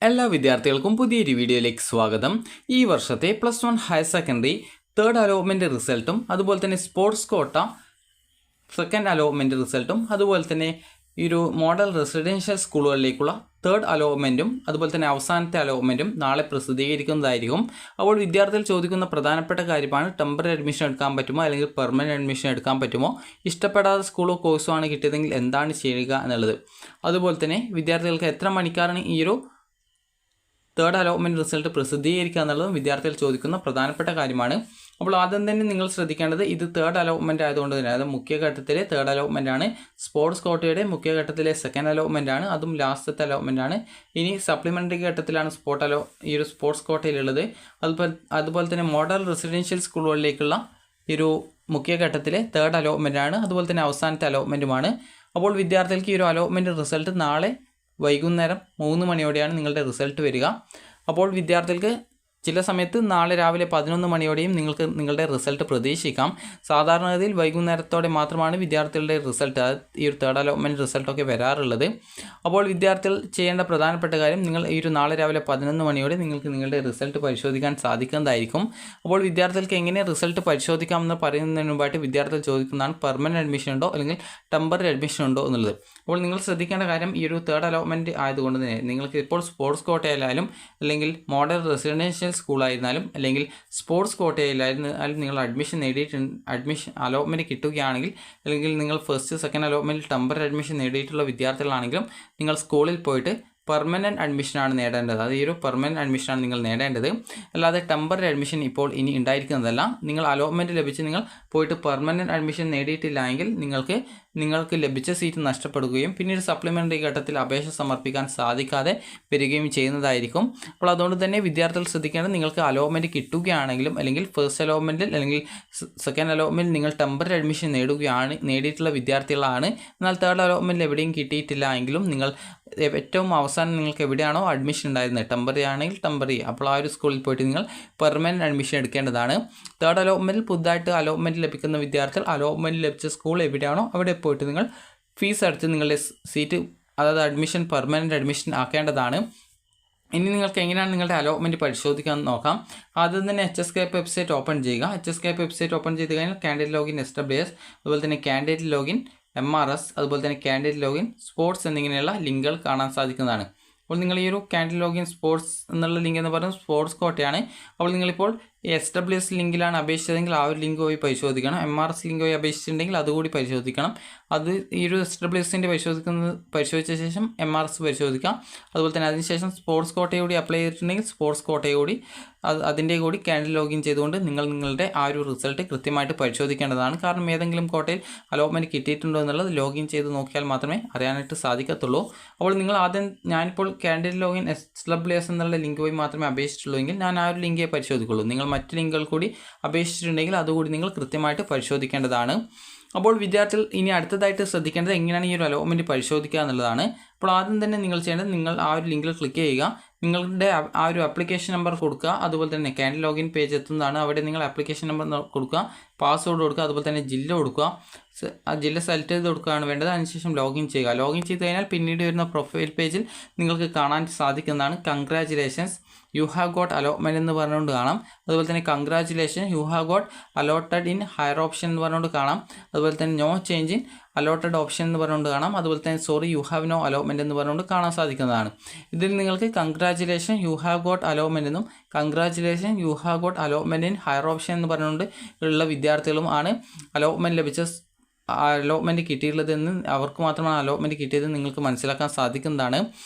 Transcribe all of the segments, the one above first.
എല്ലാ വിദ്യാർത്ഥികൾക്കും പുതിയൊരു വീഡിയോയിലേക്ക് സ്വാഗതം. ഈ വർഷത്തെ +1 ഹയർ സെക്കൻഡറി തേർഡ് അലോട്ട്മെൻറ്റ് റിസൾട്ടും അതുപോലെ തന്നെ സ്പോർട്സ് കോട്ട സെക്കൻഡ് അലോട്ട്മെൻറ്റ് റിസൾട്ടും അതുപോലെ തന്നെ ഈ ഒരു മോഡൽ റെസിഡൻഷ്യൽ സ്കൂളുകളിലേക്കുള്ള തേർഡ് അലോട്ട്മെൻറ്റും അതുപോലെ തന്നെ അവസാനത്തെ അലോട്ട്മെൻറ്റും നാളെ പ്രസിദ്ധീകരിക്കുന്നതായിരിക്കും. അപ്പോൾ വിദ്യാർത്ഥികൾ ചോദിക്കുന്ന പ്രധാനപ്പെട്ട കാര്യമാണ് ടെമ്പററി അഡ്മിഷൻ എടുക്കാൻ പറ്റുമോ അല്ലെങ്കിൽ പെർമനൻറ്റ് അഡ്മിഷൻ എടുക്കാൻ പറ്റുമോ, ഇഷ്ടപ്പെടാത്ത സ്കൂളോ കോഴ്സോ ആണ് കിട്ടിയതെങ്കിൽ എന്താണ് ചെയ്യുക എന്നുള്ളത്. അതുപോലെ തന്നെ വിദ്യാർത്ഥികൾക്ക് എത്ര മണിക്കാണ് ഈ ഒരു തേർഡ് അലോട്ട്മെൻറ്റ് റിസൾട്ട് പ്രസിദ്ധീകരിക്കുക എന്നുള്ളതും വിദ്യാർത്ഥികൾ ചോദിക്കുന്ന പ്രധാനപ്പെട്ട കാര്യമാണ്. അപ്പോൾ ആദ്യം തന്നെ നിങ്ങൾ ശ്രദ്ധിക്കേണ്ടത് ഇത് തേർഡ് അലോട്ട്മെൻറ്റ് ആയതുകൊണ്ട് തന്നെ അതായത് മുഖ്യഘട്ടത്തിലെ തേർഡ് അലോട്ട്മെൻറ്റ് ആണ്. സ്പോർട്സ് കോട്ടയുടെ മുഖ്യഘട്ടത്തിലെ സെക്കൻഡ് അലോട്ട്മെൻറ്റ് ആണ്, അതും ലാസ്റ്റത്തെ അലോട്ട്മെൻറ്റ് ആണ്. ഇനി സപ്ലിമെൻ്ററി ഘട്ടത്തിലാണ് ഈ ഒരു സ്പോർട്സ് കോട്ടയിലുള്ളത്. അതുപോലെ തന്നെ മോഡൽ റെസിഡൻഷ്യൽ സ്കൂളുകളിലേക്കുള്ള ഈ ഒരു മുഖ്യഘട്ടത്തിലെ തേർഡ് അലോട്ട്മെൻറ്റ് ആണ്, അതുപോലെ തന്നെ അവസാനത്തെ അലോട്ട്മെൻറ്റുമാണ്. അപ്പോൾ വിദ്യാർത്ഥികൾക്ക് ഈ ഒരു അലോട്ട്മെൻറ്റ് റിസൾട്ട് നാളെ വൈകുന്നേരം 3 മണിയോടെയാണ് നിങ്ങളുടെ റിസൾട്ട് വരിക. അപ്പോൾ വിദ്യാർത്ഥികൾക്ക് ചില സമയത്ത് നാളെ രാവിലെ 11 മണിയോടെയും നിങ്ങൾക്ക് നിങ്ങളുടെ റിസൾട്ട് പ്രതീക്ഷിക്കാം. സാധാരണഗതിയിൽ വൈകുന്നേരത്തോടെ മാത്രമാണ് വിദ്യാർത്ഥികളുടെ റിസൾട്ട് ഈ ഒരു തേർഡ് അലോട്ട്മെൻറ്റ് റിസൾട്ടൊക്കെ വരാറുള്ളത്. അപ്പോൾ വിദ്യാർത്ഥികൾ ചെയ്യേണ്ട പ്രധാനപ്പെട്ട കാര്യം നിങ്ങൾ ഈ ഒരു നാളെ രാവിലെ 11 മണിയോടെ നിങ്ങൾക്ക് നിങ്ങളുടെ റിസൾട്ട് പരിശോധിക്കാൻ സാധിക്കുന്നതായിരിക്കും. അപ്പോൾ വിദ്യാർത്ഥികൾക്ക് എങ്ങനെ റിസൾട്ട് പരിശോധിക്കാമെന്ന് പറയുന്നതിന് മുമ്പായിട്ട് വിദ്യാർത്ഥികൾ ചോദിക്കുന്നതാണ് പെർമനൻറ്റ് അഡ്മിഷൻ ഉണ്ടോ അല്ലെങ്കിൽ ടെമ്പററി അഡ്മിഷൻ ഉണ്ടോ എന്നുള്ളത്. അപ്പോൾ നിങ്ങൾ ശ്രദ്ധിക്കേണ്ട കാര്യം ഈ ഒരു തേർഡ് അലോട്ട്മെൻറ്റ് ആയതുകൊണ്ട് തന്നെ നിങ്ങൾക്ക് ഇപ്പോൾ സ്പോർട്സ് കോട്ടയിലായാലും അല്ലെങ്കിൽ മോഡൽ റെസിഡൻഷ്യൽ സ്കൂളായിരുന്നാലും അല്ലെങ്കിൽ സ്പോർട്സ് കോട്ടയിലായിരുന്നാലും നിങ്ങൾ അഡ്മിഷൻ അലോട്ട്മെൻറ്റ് കിട്ടുകയാണെങ്കിൽ അല്ലെങ്കിൽ നിങ്ങൾ ഫസ്റ്റ് സെക്കൻഡ് അലോട്ട്മെൻറ്റിൽ ടെമ്പററി അഡ്മിഷൻ നേടിയിട്ടുള്ള വിദ്യാർത്ഥികളാണെങ്കിലും നിങ്ങൾ സ്കൂളിൽ പോയിട്ട് പെർമനൻറ്റ് അഡ്മിഷനാണ് നേടേണ്ടത്. അത് ഈ ഒരു പെർമനൻറ്റ് അഡ്മിഷനാണ് നിങ്ങൾ നേടേണ്ടത്. അല്ലാതെ ടെമ്പററി അഡ്മിഷൻ ഇപ്പോൾ ഇനി ഉണ്ടായിരിക്കുന്നതല്ല. നിങ്ങൾ അലോട്ട്മെൻറ്റ് ലഭിച്ച് നിങ്ങൾ പോയിട്ട് പെർമനൻറ്റ് അഡ്മിഷൻ നേടിയിട്ടില്ല എങ്കിൽ നിങ്ങൾക്ക് ലഭിച്ച സീറ്റ് നഷ്ടപ്പെടുകയും പിന്നീട് സപ്ലിമെൻ്ററി ഘട്ടത്തിൽ അപേക്ഷ സമർപ്പിക്കാൻ സാധിക്കാതെ വരികയും ചെയ്യുന്നതായിരിക്കും. അപ്പോൾ അതുകൊണ്ട് തന്നെ വിദ്യാർത്ഥികൾ ശ്രദ്ധിക്കേണ്ടത് നിങ്ങൾക്ക് അലോട്ട്മെൻറ്റ് കിട്ടുകയാണെങ്കിലും അല്ലെങ്കിൽ ഫസ്റ്റ് അലോട്ട്മെൻറ്റിൽ അല്ലെങ്കിൽ സെക്കൻഡ് അലോട്ട്മെൻറ്റിൽ നിങ്ങൾ ടെമ്പററി അഡ്മിഷൻ നേടിയിട്ടുള്ള വിദ്യാർത്ഥികളാണ്. എന്നാൽ തേർഡ് അലോട്ട്മെൻറ്റിൽ എവിടെയും കിട്ടിയിട്ടില്ല എങ്കിലും നിങ്ങൾ ഏറ്റവും അവസാനം നിങ്ങൾക്ക് എവിടെയാണോ അഡ്മിഷൻ ഉണ്ടായിരുന്നത്, ടെമ്പററി ആണെങ്കിൽ ടെമ്പററി, അപ്പോൾ ആ ഒരു സ്കൂളിൽ പോയിട്ട് നിങ്ങൾ പെർമനൻറ്റ് അഡ്മിഷൻ എടുക്കേണ്ടതാണ്. തേർഡ് അലോട്ട്മെൻറ്റിൽ പുതുതായിട്ട് അലോട്ട്മെൻറ്റ് ലഭിക്കുന്ന വിദ്യാർത്ഥികൾ അലോട്ട്മെൻറ്റ് ലഭിച്ച സ്കൂൾ എവിടെയാണോ അവിടെ പോയിട്ട് നിങ്ങൾ ഫീസ് അടച്ച് നിങ്ങളുടെ സീറ്റ് അതായത് അഡ്മിഷൻ പെർമനൻറ്റ് അഡ്മിഷൻ ആക്കേണ്ടതാണ്. ഇനി നിങ്ങൾക്ക് എങ്ങനെയാണ് നിങ്ങളുടെ അലോട്ട്മെൻറ്റ് പരിശോധിക്കാമെന്ന് നോക്കാം. ആദ്യം തന്നെ HSCAP വെബ്സൈറ്റ് ഓപ്പൺ ചെയ്യുക. HSCAP വെബ്സൈറ്റ് ഓപ്പൺ ചെയ്ത് കഴിഞ്ഞാൽ കാൻഡിഡേറ്റ് ലോഗിൻ SWS, അതുപോലെ തന്നെ കാൻഡിഡേറ്റ് ലോഗിൻ MRS, അതുപോലെ തന്നെ കാൻഡിഡേറ്റ് ലോഗിൻ സ്പോർട്സ് എന്നിങ്ങനെയുള്ള ലിങ്കുകൾ കാണാൻ സാധിക്കുന്നതാണ്. അപ്പോൾ നിങ്ങൾ ഈ ഒരു കാൻഡിഡേറ്റ് ലോഗിൻ സ്പോർട്സ് എന്നുള്ള ലിങ്ക് എന്ന് പറയുന്നത് സ്പോർട്സ് കോട്ടയാണ്. അപ്പോൾ നിങ്ങളിപ്പോൾ SWS ലിങ്കിലാണ് അപേക്ഷിച്ചതെങ്കിൽ ആ ഒരു ലിങ്ക് പോയി പരിശോധിക്കണം. MRS ലിങ്ക് പോയി അപേക്ഷിച്ചിട്ടുണ്ടെങ്കിൽ അതുകൂടി പരിശോധിക്കണം. അത് ഈ ഒരു SWSൻ്റെ പരിശോധിച്ച ശേഷം MRS പരിശോധിക്കാം. അതുപോലെ തന്നെ അതിനുശേഷം സ്പോർട്സ് കോട്ടയോടി അപ്ലൈ ചെയ്തിട്ടുണ്ടെങ്കിൽ സ്പോർട്സ് കോട്ടയോടി അതിൻ്റെ കൂടി കാൻഡിഡേറ്റ് ലോഗിൻ ചെയ്തുകൊണ്ട് നിങ്ങളുടെ ആ ഒരു റിസൾട്ട് കൃത്യമായിട്ട് പരിശോധിക്കേണ്ടതാണ്. കാരണം ഏതെങ്കിലും കോട്ടയിൽ അലോട്ട്മെൻറ്റ് കിട്ടിയിട്ടുണ്ടോ എന്നുള്ളത് ലോഗിൻ ചെയ്ത് നോക്കിയാൽ മാത്രമേ അറിയാനായിട്ട് സാധിക്കത്തുള്ളൂ. അപ്പോൾ നിങ്ങൾ ആദ്യം ഞാനിപ്പോൾ കാൻഡിഡേറ്റ് ലോഗിൻ SWS എന്നുള്ള ലിങ്ക് പോയി മാത്രമേ അപേക്ഷിച്ചിട്ടുള്ളൂ എങ്കിൽ ഞാൻ ആ ഒരു ലിങ്കേ പരിശോധിക്കുള്ളൂ. നിങ്ങൾ മറ്റ് ലിങ്കുകൾ കൂടി അപേക്ഷിച്ചിട്ടുണ്ടെങ്കിൽ അതുകൂടി നിങ്ങൾ കൃത്യമായിട്ട് പരിശോധിക്കേണ്ടതാണ്. അപ്പോൾ വിദ്യാർത്ഥികൾ ഇനി അടുത്തതായിട്ട് ശ്രദ്ധിക്കേണ്ടത് എങ്ങനെയാണ് ഈ ഒരു അലോട്ട്മെൻറ്റ് പരിശോധിക്കുക എന്നുള്ളതാണ്. അപ്പോൾ ആദ്യം തന്നെ നിങ്ങൾ ചെയ്യേണ്ടത് നിങ്ങൾ ആ ഒരു ലിങ്കിൽ ക്ലിക്ക് ചെയ്യുക, നിങ്ങളുടെ ആ ഒരു ആപ്ലിക്കേഷൻ നമ്പർ കൊടുക്കുക, അതുപോലെ തന്നെ കാൻഡിഡേറ്റ് ലോഗിൻ പേജ് എത്തുന്നതാണ്. അവിടെ നിങ്ങൾ ആപ്ലിക്കേഷൻ നമ്പർ കൊടുക്കുക, പാസ്വേഡ് കൊടുക്കുക, അതുപോലെ തന്നെ ജില്ല കൊടുക്കുക. ആ ജില്ല സെലക്ട് ചെയ്ത് കൊടുക്കുകയാണ് വേണ്ടത്. അതിനുശേഷം ലോഗിൻ ചെയ്യുക. ലോഗിൻ ചെയ്ത് കഴിഞ്ഞാൽ പിന്നീട് വരുന്ന പ്രൊഫൈൽ പേജിൽ നിങ്ങൾക്ക് കാണാൻ സാധിക്കുന്നതാണ് congratulations you have got allotment എന്ന് പറഞ്ഞുകൊണ്ട് കാണാം. അതുപോലെ തന്നെ congratulation you have got allotted in higher option എന്ന് പറഞ്ഞുകൊണ്ട് കാണാം. അതുപോലെ തന്നെ no change in allotted option എന്ന് പറഞ്ഞുകൊണ്ട് കാണാം. അതുപോലെ തന്നെ sorry you have no allotment എന്ന് പറഞ്ഞുകൊണ്ട് കാണാൻ സാധിക്കുന്നതാണ്. ഇതിൽ നിങ്ങൾക്ക് congratulation you have got allotment എന്നും congratulation you have got allotment in higher option എന്ന് പറഞ്ഞുകൊണ്ട് ഉള്ള വിദ്യാർത്ഥികളും ആണ് അലോട്ട്മെൻറ്റ് ലഭിച്ച അലോട്ട്മെൻറ്റ് കിട്ടിയിട്ടുള്ളതെന്ന് അവർക്ക് മാത്രമാണ് അലോട്ട്മെൻറ്റ് കിട്ടിയതെന്ന് നിങ്ങൾക്ക് മനസ്സിലാക്കാൻ സാധിക്കുന്നതാണ്.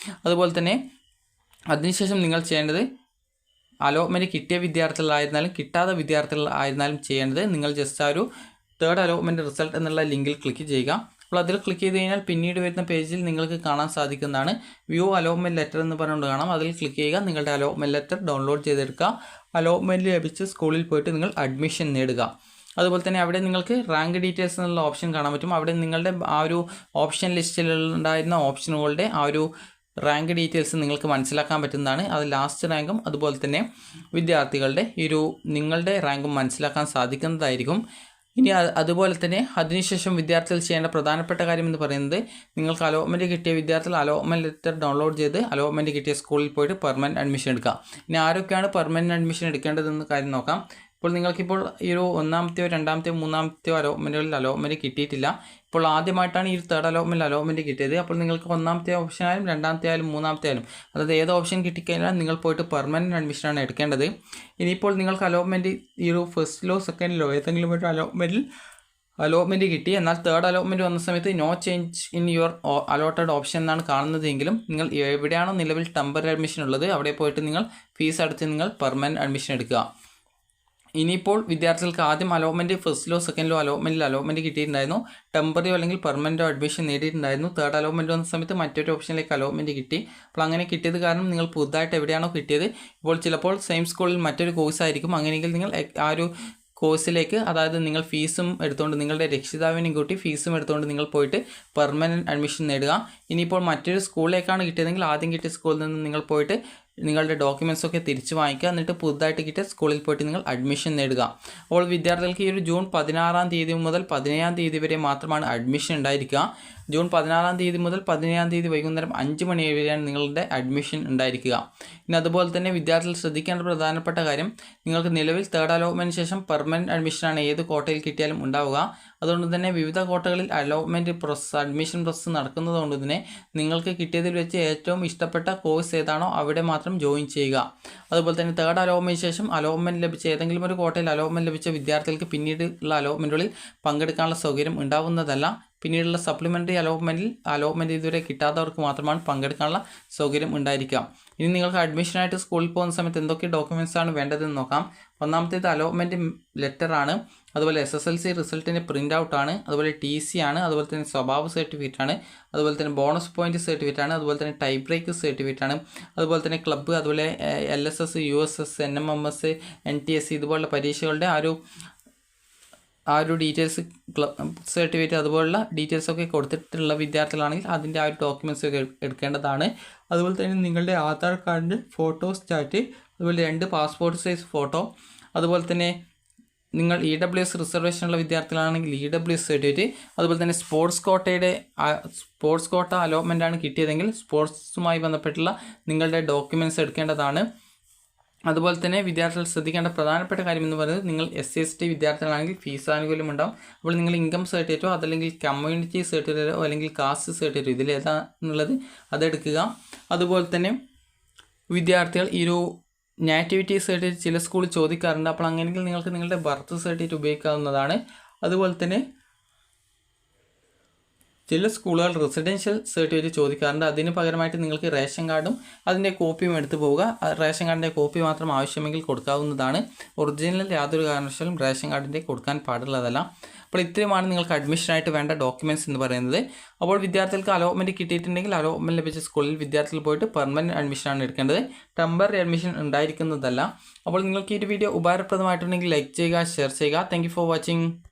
അതുപോലെ തന്നെ അതിനുശേഷം നിങ്ങൾ ചെയ്യേണ്ടത് അലോട്ട്മെൻറ്റ് കിട്ടിയ വിദ്യാർത്ഥികളായിരുന്നാലും കിട്ടാത്ത വിദ്യാർത്ഥികളായിരുന്നാലും ചെയ്യേണ്ടത് നിങ്ങൾ ജസ്റ്റ് ആ ഒരു തേർഡ് അലോട്ട്മെൻറ്റ് റിസൾട്ട് എന്നുള്ള ലിങ്കിൽ ക്ലിക്ക് ചെയ്യുക. അപ്പോൾ അതിൽ ക്ലിക്ക് ചെയ്ത് കഴിഞ്ഞാൽ പിന്നീട് വരുന്ന പേജിൽ നിങ്ങൾക്ക് കാണാൻ സാധിക്കുന്നതാണ് വ്യൂ അലോട്ട്മെൻറ്റ് ലെറ്റർ എന്ന് പറഞ്ഞുകൊണ്ട് കാണാം. അതിൽ ക്ലിക്ക് ചെയ്യുക, നിങ്ങളുടെ അലോട്ട്മെൻറ്റ് ലെറ്റർ ഡൗൺലോഡ് ചെയ്തെടുക്കുക. അലോട്ട്മെൻറ്റ് ലഭിച്ച സ്കൂളിൽ പോയിട്ട് നിങ്ങൾ അഡ്മിഷൻ നേടുക. അതുപോലെ തന്നെ അവിടെ നിങ്ങൾക്ക് റാങ്ക് ഡീറ്റെയിൽസ് എന്നുള്ള ഓപ്ഷൻ കാണാൻ പറ്റും. അവിടെ നിങ്ങളുടെ ആ ഒരു ഓപ്ഷൻ ലിസ്റ്റിലുണ്ടായിരുന്ന ഓപ്ഷനുകളുടെ ആ ഒരു റാങ്ക് ഡീറ്റെയിൽസ് നിങ്ങൾക്ക് മനസ്സിലാക്കാൻ പറ്റുന്നതാണ്. അത് ലാസ്റ്റ് റാങ്കും അതുപോലെ തന്നെ വിദ്യാർത്ഥികളുടെ നിങ്ങളുടെ റാങ്കും മനസ്സിലാക്കാൻ സാധിക്കുന്നതായിരിക്കും. ഇനി അതുപോലെ തന്നെ അതിനുശേഷം വിദ്യാർത്ഥികൾ ചെയ്യേണ്ട പ്രധാനപ്പെട്ട കാര്യം എന്ന് പറയുന്നത് നിങ്ങൾക്ക് അലോട്ട്മെൻറ്റ് കിട്ടിയ വിദ്യാർത്ഥികൾ അലോട്ട്മെൻറ്റ് ലെറ്റർ ഡൗൺലോഡ് ചെയ്ത് അലോട്ട്മെൻറ്റ് കിട്ടിയ സ്കൂളിൽ പോയിട്ട് പെർമനൻറ്റ് അഡ്മിഷൻ എടുക്കുക. ഇനി ആരൊക്കെയാണ് പെർമനൻറ്റ് അഡ്മിഷൻ എടുക്കേണ്ടതെന്ന് കാര്യം നോക്കാം. ഇപ്പോൾ നിങ്ങൾക്കിപ്പോൾ ഈ ഒരു ഒന്നാമത്തെയോ രണ്ടാമത്തെയോ മൂന്നാമത്തെയോ അലോട്ട്മെൻറ്റുകളിൽ അലോട്ട്മെൻറ്റ് കിട്ടിയിട്ടില്ല. ഇപ്പോൾ ആദ്യമായിട്ടാണ് ഈ തേർഡ് അലോട്ട്മെൻറ്റ് കിട്ടിയത്. അപ്പോൾ നിങ്ങൾക്ക് ഒന്നാമത്തെ ഓപ്ഷൻ ആയാലും രണ്ടാമത്തെ ആയാലും മൂന്നാമത്തെ ആയാലും അതായത് ഏത് ഓപ്ഷൻ കിട്ടിക്കഴിഞ്ഞാൽ നിങ്ങൾ പോയിട്ട് പെർമനൻറ്റ് അഡ്മിഷനാണ് എടുക്കേണ്ടത്. ഇനിയിപ്പോൾ നിങ്ങൾക്ക് അലോട്ട്മെൻറ്റ് ഈ ഒരു ഫസ്റ്റിലോ സെക്കൻഡിലോ ഏതെങ്കിലും ഒരു അലോട്ട്മെൻറ്റ് കിട്ടി, എന്നാൽ തേർഡ് അലോട്ട്മെൻറ്റ് വന്ന സമയത്ത് no change in your allotted option എന്നാണ് കാണുന്നതെങ്കിലും നിങ്ങൾ എവിടെയാണോ നിലവിൽ ടെമ്പററി അഡ്മിഷൻ ഉള്ളത് അവിടെ പോയിട്ട് നിങ്ങൾ ഫീസ് അടച്ച് നിങ്ങൾ പെർമനൻറ്റ് അഡ്മിഷൻ എടുക്കുക. ഇനിയിപ്പോൾ വിദ്യാർത്ഥികൾക്ക് ആദ്യം അലോട്ട്മെൻറ്റ് ഫസ്റ്റിലോ സെക്കൻഡിലോ അലോട്ട്മെൻറ്റ് കിട്ടിയിട്ടുണ്ടായിരുന്നു, ടെമ്പററിയോ അല്ലെങ്കിൽ പെർമനൻറ്റോ അഡ്മിഷൻ നേടിയിട്ടുണ്ടായിരുന്നു. തേർഡ് അലോട്ട്മെൻറ്റ് വന്ന സമയത്ത് മറ്റൊരു ഓപ്ഷനിലേക്ക് അലോട്ട്മെൻറ്റ് കിട്ടി. അപ്പോൾ അങ്ങനെ കിട്ടിയത് കാരണം നിങ്ങൾ പുതുതായിട്ട് എവിടെയാണോ കിട്ടിയത് ഇപ്പോൾ ചിലപ്പോൾ സെയിം സ്കൂളിൽ മറ്റൊരു കോഴ്സ് ആയിരിക്കും. അങ്ങനെയെങ്കിൽ നിങ്ങൾ ആ ഒരു കോഴ്സിലേക്ക് അതായത് നിങ്ങൾ ഫീസും എടുത്തുകൊണ്ട് നിങ്ങളുടെ രക്ഷിതാവിനെയും കൂട്ടി ഫീസും എടുത്തുകൊണ്ട് നിങ്ങൾ പോയിട്ട് പെർമനൻറ്റ് അഡ്മിഷൻ നേടുക. ഇനിയിപ്പോൾ മറ്റൊരു സ്കൂളിലേക്കാണ് കിട്ടിയതെങ്കിൽ ആദ്യം കിട്ടിയ സ്കൂളിൽ നിന്ന് നിങ്ങൾ പോയിട്ട് നിങ്ങളുടെ ഡോക്യുമെൻറ്റ്സ് ഒക്കെ തിരിച്ചു വാങ്ങിക്കുക. എന്നിട്ട് പുതുതായിട്ട് കിട്ടിയ സ്കൂളിൽ പോയിട്ട് നിങ്ങൾ അഡ്മിഷൻ നേടുക. അപ്പോൾ വിദ്യാർത്ഥികൾക്ക് ഈ ഒരു ജൂൺ 16-ാം തീയതി മുതൽ 17-ാം തീയതി വരെ മാത്രമാണ് അഡ്മിഷൻ ഉണ്ടായിരിക്കുക. ജൂൺ 16-ാം തീയതി മുതൽ 17-ാം തീയതി വൈകുന്നേരം 5 മണി വരെയാണ് നിങ്ങളുടെ അഡ്മിഷൻ ഉണ്ടായിരിക്കുക. ഇനി അതുപോലെ തന്നെ വിദ്യാർത്ഥികൾ ശ്രദ്ധിക്കേണ്ട പ്രധാനപ്പെട്ട കാര്യം, നിങ്ങൾക്ക് നിലവിൽ തേർഡ് അലോട്ട്മെൻറ്റിന് ശേഷം പെർമനൻറ്റ് അഡ്മിഷനാണ് ഏത് കോട്ടയിൽ കിട്ടിയാലും ഉണ്ടാവുക. അതുകൊണ്ട് തന്നെ വിവിധ കോട്ടകളിൽ അഡ്മിഷൻ പ്രോസസ്സ് നടക്കുന്നതുകൊണ്ട് തന്നെ നിങ്ങൾക്ക് കിട്ടിയതിൽ വെച്ച് ഏറ്റവും ഇഷ്ടപ്പെട്ട കോഴ്സ് ഏതാണോ അവിടെ മാത്രം ജോയിൻ ചെയ്യുക. അതുപോലെ തന്നെ തേർഡ് അലോട്ട്മെൻറ്റിന് ശേഷം അലോട്ട്മെൻറ്റ് ലഭിച്ച ഏതെങ്കിലും ഒരു കോട്ടയിൽ അലോട്ട്മെൻറ്റ് ലഭിച്ച വിദ്യാർത്ഥികൾക്ക് പിന്നീടുള്ള അലോട്ട്മെൻറ്റുകളിൽ പങ്കെടുക്കാനുള്ള സൗകര്യം ഉണ്ടാവുന്നതല്ല. പിന്നീടുള്ള സപ്ലിമെൻ്ററി അലോട്ട്മെൻറ്റ് ഇതുവരെ കിട്ടാത്തവർക്ക് മാത്രമാണ് പങ്കെടുക്കാനുള്ള സൗകര്യം ഉണ്ടായിരിക്കുക. ഇനി നിങ്ങൾക്ക് അഡ്മിഷനായിട്ട് സ്കൂളിൽ പോകുന്ന സമയത്ത് എന്തൊക്കെ ഡോക്യുമെൻറ്റ്സ് ആണ് വേണ്ടതെന്ന് നോക്കാം. ഒന്നാമത്തേത് അലോട്ട്മെൻറ്റ് ലെറ്ററാണ്, അതുപോലെ SSLC റിസൾട്ടിൻ്റെ പ്രിൻ്റ് ഔട്ടാണ്, അതുപോലെ TC ആണ്, അതുപോലെ തന്നെ സ്വഭാവ സർട്ടിഫിക്കറ്റ് ആണ്, അതുപോലെ തന്നെ ബോണസ് പോയിന്റ് സർട്ടിഫിക്കറ്റ് ആണ്, അതുപോലെ തന്നെ ടൈ ബ്രേക്ക് സർട്ടിഫിക്കറ്റ് ആണ്, അതുപോലെ തന്നെ ക്ലബ്ബ്, അതുപോലെ LSS, USS, NMMS, NTSC ഇതുപോലുള്ള പരീക്ഷകളുടെ ആ ഒരു ഡീറ്റെയിൽസ് സർട്ടിഫിക്കറ്റ് അതുപോലുള്ള ഡീറ്റെയിൽസൊക്കെ കൊടുത്തിട്ടുള്ള വിദ്യാർത്ഥികളാണെങ്കിൽ അതിൻ്റെ ആ ഒരു ഡോക്യുമെൻറ്റ്സ് ഒക്കെ എടുക്കേണ്ടതാണ്. അതുപോലെ തന്നെ നിങ്ങളുടെ ആധാർ കാർഡിൻ്റെ ഫോട്ടോസ്റ്റാറ്റ്, അതുപോലെ 2 പാസ്പോർട്ട് സൈസ് ഫോട്ടോ, അതുപോലെ തന്നെ നിങ്ങൾ EWS റിസർവേഷനുള്ള വിദ്യാർത്ഥികളാണെങ്കിൽ EWS സർട്ടിഫിക്കറ്റ്, അതുപോലെ തന്നെ സ്പോർട്സ് കോട്ട അലോട്ട്മെൻറ്റാണ് കിട്ടിയതെങ്കിൽ സ്പോർട്സുമായി ബന്ധപ്പെട്ടുള്ള നിങ്ങളുടെ ഡോക്യുമെൻറ്റ്സ് എടുക്കേണ്ടതാണ്. അതുപോലെ തന്നെ വിദ്യാർത്ഥികൾ ശ്രദ്ധിക്കേണ്ട പ്രധാനപ്പെട്ട കാര്യം എന്ന് പറയുന്നത് നിങ്ങൾ SC/ST വിദ്യാർത്ഥികളാണെങ്കിൽ ഫീസ് ആനുകൂല്യം ഉണ്ടാവും. അപ്പോൾ നിങ്ങൾ ഇൻകം സർട്ടിഫിക്കറ്റോ അതല്ലെങ്കിൽ കമ്മ്യൂണിറ്റി സർട്ടിഫിക്കറ്റോ അല്ലെങ്കിൽ കാസ്റ്റ് സർട്ടിഫിക്കറ്റോ ഇതിലേതാണെന്നുള്ളത് അതെടുക്കുക. അതുപോലെ തന്നെ വിദ്യാർത്ഥികൾ ഈ ഒരു നാറ്റിവിറ്റി സർട്ടിഫിക്കറ്റ് ചില സ്കൂളിൽ ചോദിക്കാറുണ്ട്. അപ്പോൾ അങ്ങനെയെങ്കിൽ നിങ്ങൾക്ക് നിങ്ങളുടെ ബർത്ത് സർട്ടിഫിക്കറ്റ് ഉപയോഗിക്കാവുന്നതാണ്. അതുപോലെ തന്നെ ചില സ്കൂളുകൾ റെസിഡൻഷ്യൽ സർട്ടിഫിക്കറ്റ് ചോദിക്കാറുണ്ട്. അതിന് പകരമായിട്ട് നിങ്ങൾക്ക് റേഷൻ കാർഡും അതിൻ്റെ കോപ്പിയും എടുത്തു പോവുക. റേഷൻ കാർഡിൻ്റെ കോപ്പി മാത്രം ആവശ്യമെങ്കിൽ കൊടുക്കാവുന്നതാണ്. ഒറിജിനൽ യാതൊരു കാരണവശാലും റേഷൻ കാർഡിൻ്റെ കൊടുക്കാൻ പാടുള്ളതല്ല. അപ്പോൾ ഇത്രയുമാണ് നിങ്ങൾക്ക് അഡ്മിഷനായിട്ട് വേണ്ട ഡോക്യുമെൻറ്റ്സ് എന്ന് പറയുന്നത്. അപ്പോൾ വിദ്യാർത്ഥികൾക്ക് അലോട്ട്മെൻറ്റ് കിട്ടിയിട്ടുണ്ടെങ്കിൽ അലോട്ട്മെൻറ്റ് ലഭിച്ച സ്കൂളിൽ വിദ്യാർത്ഥികൾ പോയിട്ട് പെർമനൻറ്റ് അഡ്മിഷനാണ് എടുക്കേണ്ടത്, ടെമ്പററി അഡ്മിഷൻ ഉണ്ടായിരിക്കുന്നതല്ല. അപ്പോൾ നിങ്ങൾക്ക് ഈ ഒരു വീഡിയോ ഉപകാരപ്രദമായിട്ടുണ്ടെങ്കിൽ ലൈക്ക് ചെയ്യുക, ഷെയർ ചെയ്യുക. Thank you for watching.